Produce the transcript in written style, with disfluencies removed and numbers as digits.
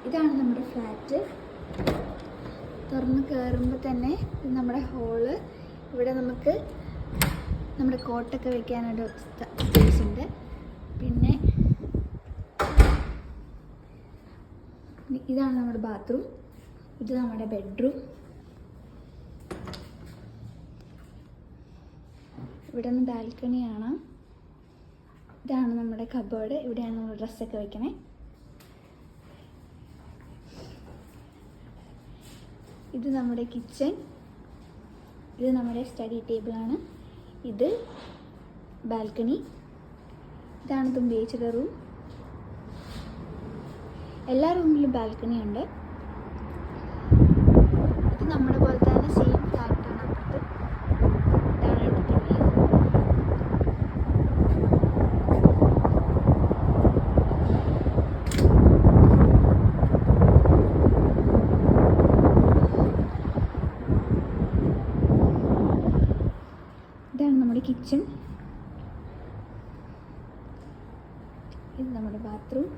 ഇതാണ് നമ്മുടെ ഫ്ലാറ്റ്. തുറന്ന് കയറുമ്പോൾ തന്നെ ഇത് നമ്മുടെ ഹോള്. ഇവിടെ നമുക്ക് നമ്മുടെ കോട്ടൊക്കെ വെക്കാനൊരു സ്പേസ് ഉണ്ട്. പിന്നെ ഇതാണ് നമ്മുടെ ബാത്റൂം. ഇത് നമ്മുടെ ബെഡ്റൂം. ഇവിടെ നിന്ന് ബാൽക്കണിയാണ്. ഇതാണ് നമ്മുടെ കബോർഡ്. ഇവിടെയാണ് നമ്മൾ ഡ്രസ്സൊക്കെ വയ്ക്കണേ. ഇത് നമ്മുടെ കിച്ചൺ. ഇത് നമ്മുടെ സ്റ്റഡി ടേബിളാണ്. ഇത് ബാൽക്കണി. ഇതാണ് തുമ്പിയേച്ചിയുടെ റൂം. എല്ലാ റൂമിലും ബാൽക്കണി ഉണ്ട്. ഇത് നമ്മുടെ പോലെ തന്നെ സെയിം ഫ്ലാറ്റാണ്. അപ്പുറത്ത് ഇതാണ് അടുത്തുള്ളത്. ഇതാണ് നമ്മുടെ കിച്ചൺ. ഇത് നമ്മുടെ ബാത്റൂം.